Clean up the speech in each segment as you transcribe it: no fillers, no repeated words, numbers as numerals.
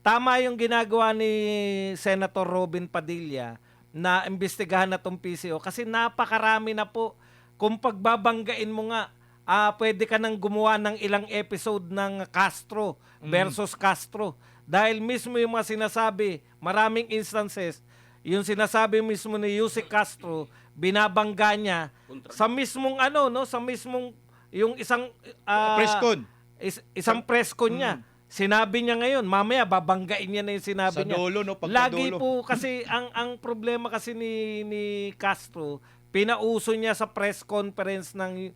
tama yung ginagawa ni Senator Robin Padilla na imbestigahan na tong PCO kasi napakarami na po. Kung pagbabanggain mo nga, pwede ka nang gumawa ng ilang episode ng Castro versus Castro. Dahil mismo yung mga sinasabi, maraming instances, yung sinasabi mismo ni Yusek Castro, binabangga niya sa mismong sa mismong yung isang Preskon. isang preskon niya. Sinabi niya ngayon, mamaya babanggain niya na yung sinabi Sa niya. dulo, no? Lagi Pagkadulo. po kasi ang problema kasi ni Castro, pinauso niya sa press conference ng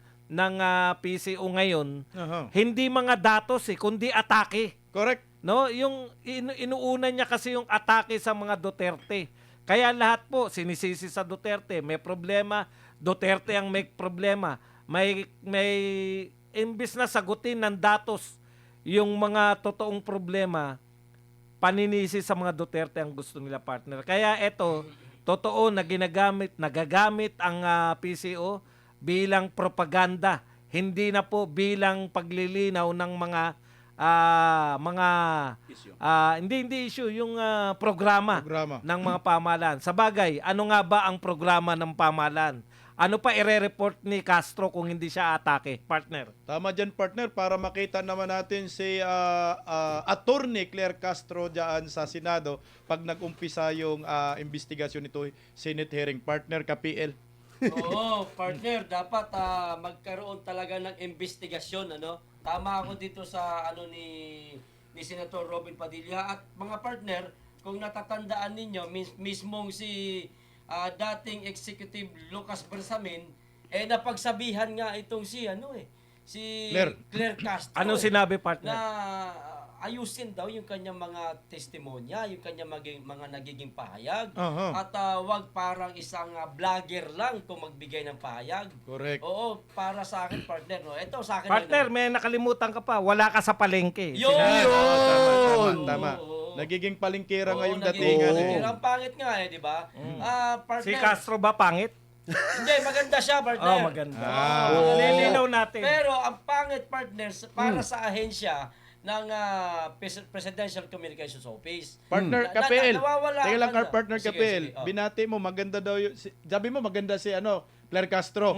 PCO ngayon, hindi mga datos kundi atake. Correct. No, yung inuuna niya kasi yung atake sa mga Duterte. Kaya lahat po sinisisi sa Duterte, may problema, Duterte ang may problema. May imbis na sagutin ng datos yung mga totoong problema, paninisi sa mga Duterte ang gusto nila, partner. Kaya eto, totoo na nagagamit ang PCO bilang propaganda, hindi na po bilang paglilinaw ng hindi issue yung programa ng mga pamahalaan. Sa bagay, ano nga ba ang programa ng pamahalaan? Ano pa ire-report ni Castro kung hindi siya atake, partner? Tama dyan, partner, para makita naman natin si Attorney Claire Castro dyan sa Senado pag nag-umpisa yung investigasyon nito, Senate hearing, partner, KPL. Oo, partner, dapat magkaroon talaga ng investigasyon, ano? Tama ako dito sa ni Senator Robin Padilla at mga partner, kung natatandaan ninyo, mismong si dating Executive Lucas Bersamin napagsabihan nga itong si Claire Castro. Ano sinabi, partner? Na ayusin daw yung kanyang mga testimonya, yung kanyang mga nagiging pahayag. At wag parang isang vlogger lang kung magbigay ng pahayag. Correct. Oo, para sa akin, partner. No? Ito sa akin. Partner, may nakalimutan ka pa. Wala ka sa palengke. Yun! Tama. Nagiging palingkira ngayong nagiging datingan. palingkira. Ang pangit nga di ba? Partner. Si Castro ba pangit? Hindi, maganda siya, partner. Oh, maganda. Oo. Nilinaw natin. Pero ang pangit, partner, para sa ahensya ng Presidential Communications Office. Partner KPL. Nawawala Teka lang, ka na. partner Sige, KPL. sige. Binati mo, maganda daw yung... Sabi mo, maganda si Claire Castro.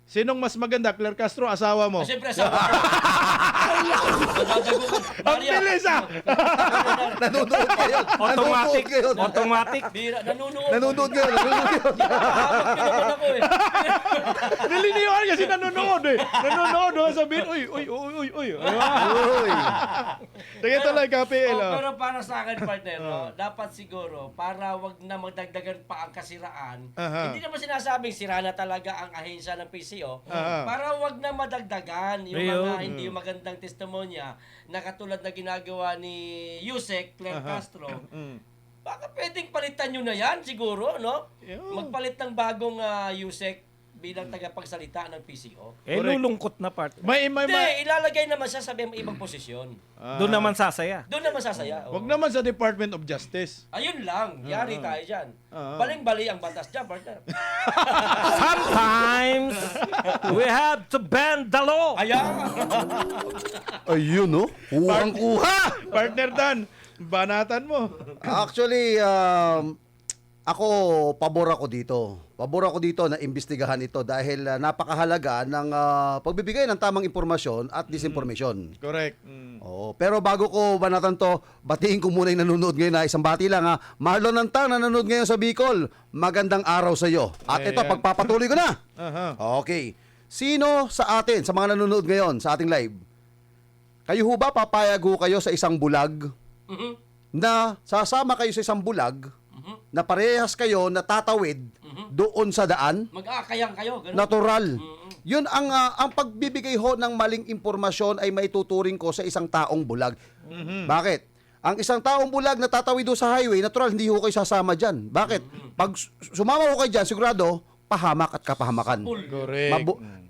Sinong mas maganda, Claire Castro, asawa mo? Siyempre, sa Ang bilis Nanonood kayo. Automatic. Nanonood kayo. Automatic. Bira, nanonood. Nanonood kayo. Nanonood kayo. Pinapon ako Niliniwan kasi nanonood Nanonood, sabihin, uy. Uy. Sige tuloy, KPL. Pero para sa akin, partner, dapat siguro, para wag na magdagdagan pa ang kasiraan, hindi naman sinasabing sira na talaga ang ahensya ng PCO, para wag na madagdagan yung mga hindi magandang testimonya na katulad na ginagawa ni Yusek Claire Castro. Baka pwedeng palitan nyo na yan siguro, no? Magpalit ng bagong Yusek bilang tagapagsalita ng PCO. Lulungkot na, partner. Hindi, ilalagay naman siya sa ibang posisyon. Doon naman sasaya. Doon naman sasaya. Wag naman sa Department of Justice. Ayun lang, yari tayo dyan. Baling-bali ang batas dyan, partner. Sometimes we have to bend the law. Ayan! Ayun, no? Kuhang-kuha! Partner Dan, banatan mo. Actually, ako, pabor ako dito. Pabor ako dito na imbestigahan ito dahil napakahalaga ng pagbibigay ng tamang impormasyon at disinformation. Correct. Oo, pero bago ko banatan to, batiin ko muna yung nanonood ngayon na isang bati lang ha. Marlon Nantang nanonood ngayon sa Bicol. Magandang araw sa iyo. At ito, pagpapatuloy ko na. Okay. Sino sa atin, sa mga nanonood ngayon sa ating live, kayo ho ba papayag ho kayo sa isang bulag na sasama kayo sa isang bulag na parehas kayo natatawid doon sa daan? Mag-aakayang kayo. Ganun. Natural. Yun ang pagbibigay ho ng maling impormasyon ay maituturing ko sa isang taong bulag. Bakit? Ang isang taong bulag na tatawid doon sa highway, natural, hindi ho kayo sasama dyan. Bakit? Pag sumama ho kayo dyan, sigurado, pahamak at kapahamakan. Correct.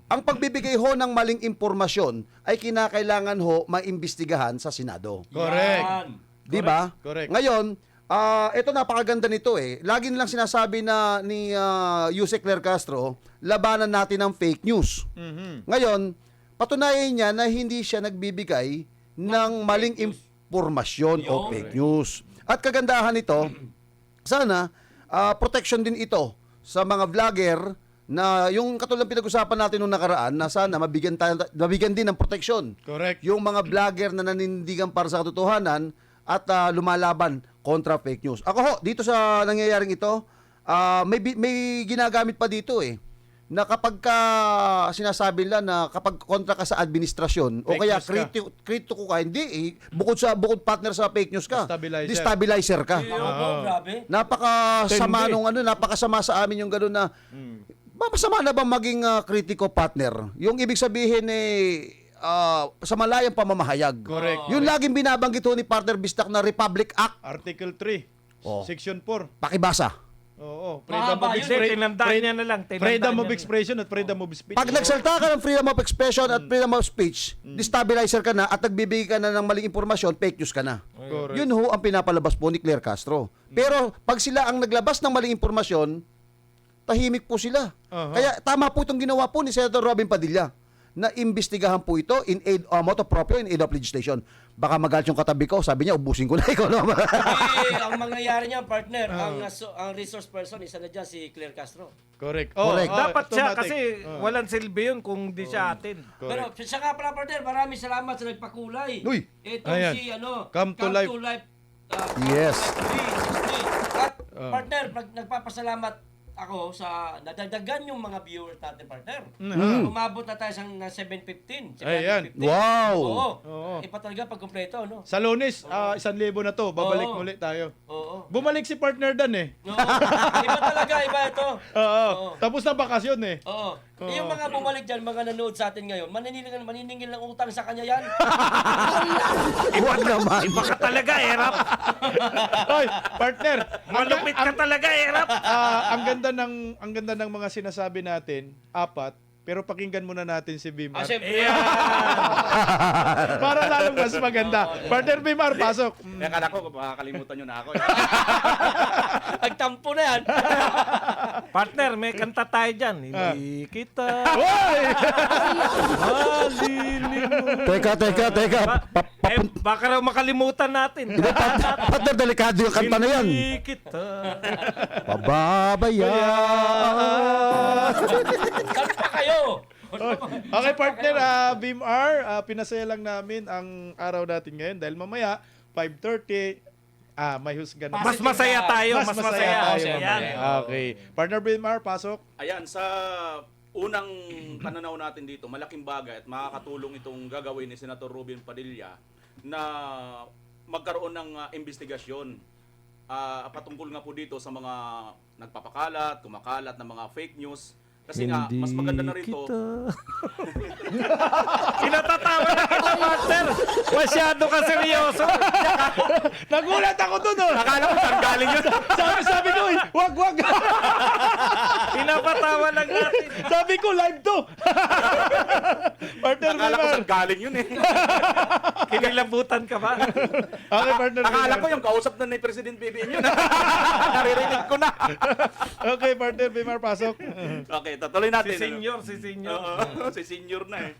Ang pagbibigay ho ng maling impormasyon ay kinakailangan ho maimbestigahan sa Senado. Correct. Yan. Di ba? Correct. Ngayon, ito napakaganda nito eh. Lagi nilang sinasabi na ni Yusek Claire Castro, labanan natin ng fake news. Ngayon, patunayan niya na hindi siya nagbibigay ng maling impormasyon o fake news. At kagandahan nito, sana protection din ito sa mga vlogger na yung katulad ng pinag-usapan natin nung nakaraan na sana mabigyan din ng proteksyon. Correct. Yung mga vlogger na nanindigan para sa katotohanan at lumalaban kontra fake news. Ako ho, dito sa nangyayaring ito, may ginagamit pa dito na kapag sinasabi nila na kapag kontra ka sa administrasyon o Fake kaya news ka. kritiko ka, hindi bukod partner sa fake news ka, Destabilizer. destabilizer ka. Grabe. Napakasama nung napakasama sa amin yung gano'n na masama na ba maging kritiko partner? Yung ibig sabihin sa malayang pamamahayag. Correct. Yung laging binabanggit ho ni Partner Bistak na Republic Act, Article 3, Section 4. pakibasa. Oo. Mahaba yun. Hindi, tinandaan niya na lang. Freedom of expression at freedom of speech. Pag nagsalta ka ng freedom of expression at freedom of speech, destabilizer ka na at nagbibigay ka na ng maling impormasyon, fake news ka na. Correct. Yun ho ang pinapalabas po ni Claire Castro. Pero pag sila ang naglabas ng maling impormasyon, tahimik po sila. Kaya tama po itong ginawa po ni Senator Robin Padilla na imbestigahan po ito in aid motu proprio in aid of legislation. Baka magalit yung katabi ko, sabi niya ubusin ko na ikaw naman. Ang mangyayari niya, partner, ang resource person, isa na dyan si Claire Castro. Correct. Correct. Dapat siya automatic. kasi walang silbi yun kung di siya atin. Pero siya nga pala, partner, maraming salamat sa nagpakulay. Uy. Ito Ayan. si, Come to Life. Yes. At partner, nagpapasalamat ako sa nadagdagan yung mga viewers natin, partner. Umabot na tayo ng 715. Ayan. 750. Wow. Oo. Ipa talaga pag kumpleto, no? Sa Lunes, 1,000 na to. Babalik Oo. muli tayo. Oo. Bumalik si partner Dan Oo. Iba talaga, iba ito. Oo. Oo. Tapos na bakasyon Oo. Yung mga bumalik dyan, mga nanood sa atin ngayon, maniningil ng utang sa kanya yan. Huwag naman. Iba ka talaga, Erap. Hoy, partner. Malupit ka talaga, Erap. Ang ganda ng mga sinasabi natin, 4, pero pakinggan muna natin si Bimar. Siyempre. Para lalong mas maganda. Partner Bimar, pasok. Kala ko, makakalimutan nyo na ako. Agtampo na yan. Partner, may kanta tayo dyan. Hindi kita Hoy! malilimutan. Teka. Baka raw makalimutan natin. Partner, delikado yung kanta na yan. Hindi kita. Pababayaan. Saan pa kayo? Okay, partner, Bimar, pinasaya lang namin ang araw natin ngayon dahil mamaya, 5:30, may husgan. Mas masaya tayo. Mas masaya. tayo. Yan. Okay. Partner Bimar, pasok. Ayan, sa unang pananaw natin dito, malaking bagay at makakatulong itong gagawin ni Senator Robin Padilla na magkaroon ng investigasyon patungkol nga po dito sa mga nagpapakalat, kumakalat ng mga fake news. Kasi nga, mas maganda na rito. Kinatatawa na kita, partner. Masyado ka seryoso. Nagulat ako dun, Akala ko saan galing yun. Sabi ko, wag. Pinapatawa lang natin. Sabi ko, live to. Partner Akala ko Bimar. saan galing yun eh. Kinilabutan ka ba? Okay, partner Akala Bimar. ko yung kausap na ni President BBM yun. Naririnig ko na. Okay, partner Bimar, pasok. Okay, tutuloy natin. Si Senyor. Oo, si senior na eh.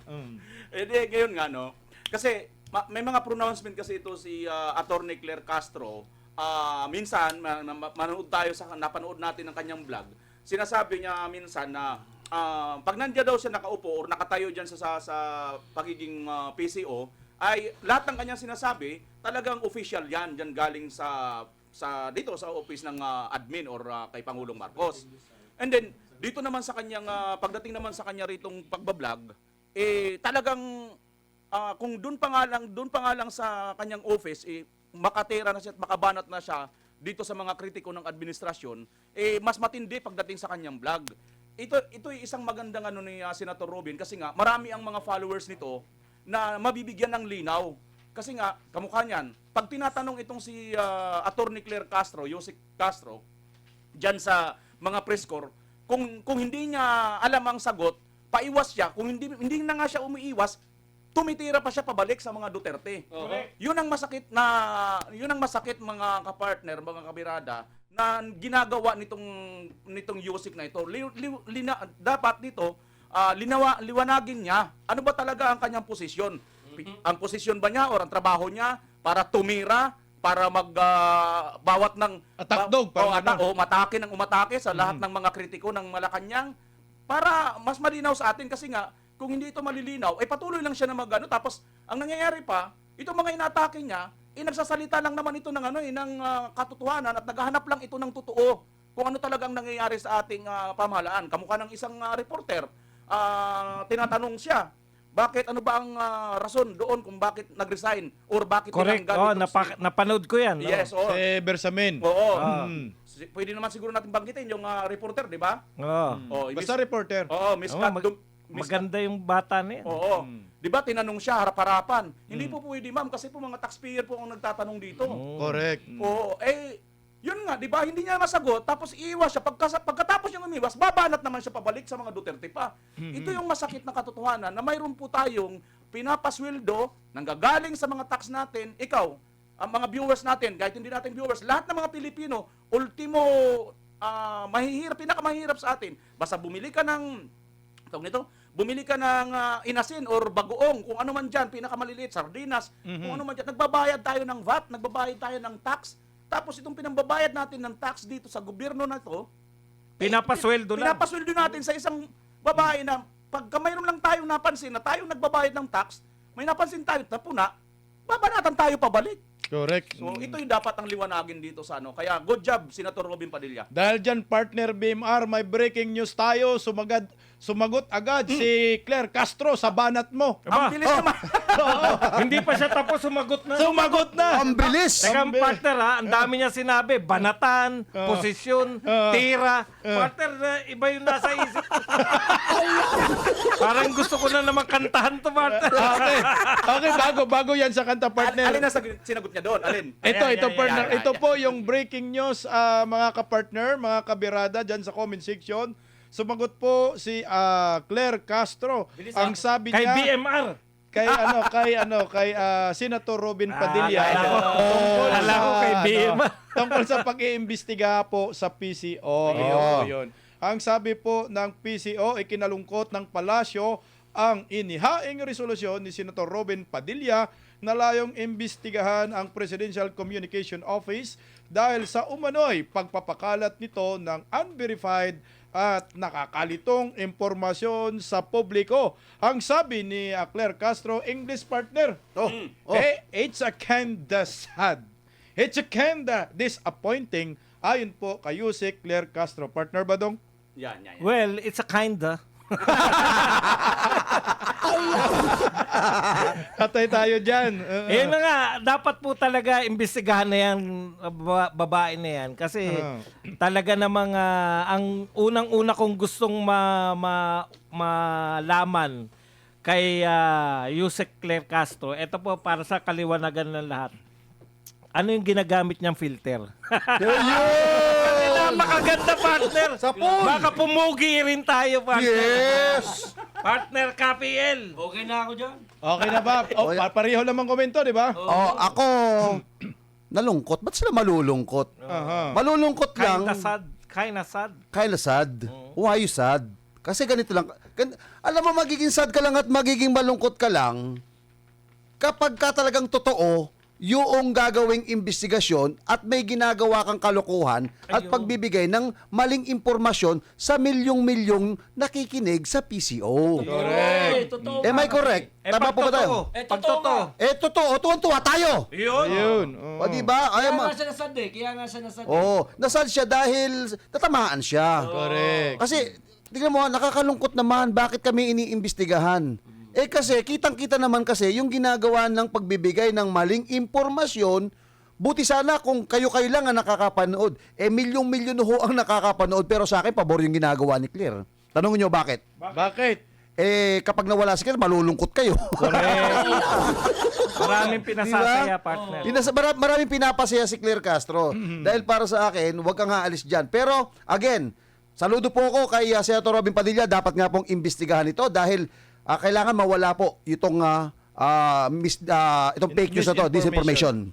Eh di, ngayon nga, no? Kasi may mga pronouncement kasi ito si Attorney Claire Castro. Minsan, napanood natin ng kanyang vlog. Sinasabi niya minsan na pag nandiyan daw siya nakaupo or nakatayo dyan sa pagiging PCO, ay lahat ng kanyang sinasabi, talagang official yan, dyan galing dito sa office ng admin or kay Pangulong Marcos. And then, dito naman sa kanyang, pagdating naman sa kanya ritong pagbablog, talagang, kung doon pa nga lang sa kanyang office, makatera na siya at makabanat na siya dito sa mga kritiko ng administrasyon, mas matindi pagdating sa kanyang vlog. Ito ay isang magandang ni Senator Robin kasi nga, marami ang mga followers nito na mabibigyan ng linaw. Kasi nga, kamukha niyan, pag tinatanong itong si Attorney Claire Castro, Yusek Castro, dyan sa mga press corps, kung hindi niya alam ang sagot, paiwas siya. Kung hindi na nga siya umiiwas, tumitira pa siya pabalik sa mga Duterte. Yun ang masakit mga kapartner, mga kabirada na ginagawa nitong Yusek na ito. Dapat dito liwanagin niya ano ba talaga ang kanyang posisyon. ang posisyon ba niya or ang trabaho niya para tumira, para bawat ng Atakdog, parang umatake ng umatake sa lahat ng mga kritiko ng Malacanang para mas malinaw sa atin kasi nga kung hindi ito malilinaw, patuloy lang siya na tapos ang nangyayari pa, itong mga inatake niya, nagsasalita lang naman ito ng katotohanan at naghahanap lang ito ng totoo kung ano talagang nangyayari sa ating pamahalaan. Kamukha ng isang reporter, tinatanong siya, bakit ano ba ang rason doon kung bakit nag-resign or bakit Correct. tinanggal itong Napanood ko yan. Yes, oo. Si Bersamin. Oo. Pwede naman siguro natin banggitin yung reporter, di ba? Oh, Basta reporter. Oo, Miss Oo, Kat maganda yung bata na yan. Oo. Di ba tinanong siya harap-harapan? Hindi po pwede, ma'am, kasi po mga taxpayer po ang nagtatanong dito. Correct. Oo, yun nga, di ba? Hindi niya masagot, tapos iiwas siya. Pagkatapos niyang umiwas, babanat naman siya pabalik sa mga Duterte pa. Ito yung masakit na katotohanan na mayroon po tayong pinapasweldo, nanggagaling sa mga tax natin, ikaw, ang mga viewers natin, kahit hindi natin viewers, lahat ng mga Pilipino, ultimo, pinakamahirap sa atin. Basta bumili ka ng, bumili ka ng inasin or bagoong, kung ano man dyan, pinakamaliliit, sardinas, kung ano man dyan, nagbabayad tayo ng VAT, nagbabayad tayo ng tax, tapos itong pinambabayad natin ng tax dito sa gobyerno na to, Pinapasweldo lang. pinapasweldo natin sa isang babae na pagka mayroon lang tayong napansin na tayong nagbabayad ng tax, may napansin tayo na puna, babanatan tayo pabalik. Correct. So ito yung dapat ang liwanagin dito sa Kaya good job, Senator Robin Padilla. Dahil dyan, partner BMR, may breaking news tayo. Sumagot agad si Claire Castro sa banat mo. Ang bilis naman. Hindi pa siya tapos sumagot na. Sumagot na! Ang bilis! Teka, partner ang dami niya sinabi. Banatan, posisyon, tira. Partner, iba yung nasa isip. Parang gusto ko na naman kantahan to, partner. Okay, bago yan sa kanta, partner. Alin na sinagot niya doon? Alin? Ito po yung breaking news, mga kapartner, mga kabirada dyan sa comment section. Sumagot po si Claire Castro. Ang sabi Kay niya BMR. kay Senator Robin Padilla. Kala ko kay BMR. Tungkol sa pag-iimbestiga po sa PCO. Yun. Ang sabi po ng PCO, ikinalungkot ng palasyo ang inihaing resolusyon ni Senator Robin Padilla na layong imbestigahan ang Presidential Communication Office dahil sa umano'y pagpapakalat nito ng unverified at nakakalitong impormasyon sa publiko. Ang sabi ni Claire Castro, English partner, it's a kinda sad. It's a kinda disappointing. Ayon po kay Yusek Claire Castro. Partner ba dong? Yan. Well, it's a kinda. Atay tayo dyan. Eh na nga, dapat po talaga imbestigahan na yan, babae na yan. Kasi talaga namang ang unang-una kong gustong malaman kay Yusek Claire Castro, ito po para sa kaliwanagan ng lahat. Ano yung ginagamit niyang filter? Makaganda, partner. Sapon. Baka pumugi rin tayo, partner. Yes! Partner KPL. Okay na ako dyan. Okay na ba? Pareho naman komento, di ba? Ako, nalungkot. Ba't sila malulungkot? Malulungkot lang. Kinda sad. Kinda sad. Why you sad? Kasi ganito lang. Alam mo, magiging sad ka lang at magiging malungkot ka lang kapag ka talagang totoo yung gagawing investigasyon at may ginagawa kang kalokohan at pagbibigay ng maling impormasyon sa milyong-milyong nakikinig sa PCO. Correct. Totoo. Am I correct? Tama po ba tayo? Pag totoo. Totoo. Tuwan-tuwa tayo. Yun. Yun. O diba? Kaya nga siya nasad eh. Nasad siya dahil natamaan siya. Correct. Kasi, tingnan mo, nakakalungkot naman bakit kami iniimbestigahan. Kasi, kitang-kita naman kasi yung ginagawa ng pagbibigay ng maling impormasyon, buti sana kung kayo-kayo lang ang nakakapanood. Milyong-milyon ho ang nakakapanood, pero sa akin, pabor yung ginagawa ni Claire. Tanongin nyo, bakit? Bakit? Kapag nawala si Claire, malulungkot kayo. Maraming pinasasaya, partner. Maraming pinapasaya si Claire Castro. Dahil para sa akin, huwag kang haalis dyan. Pero, again, saludo po ako kay Senator Robin Padilla. Dapat nga pong imbestigahan ito dahil kailangan mawala po itong fake news na to, disinformation.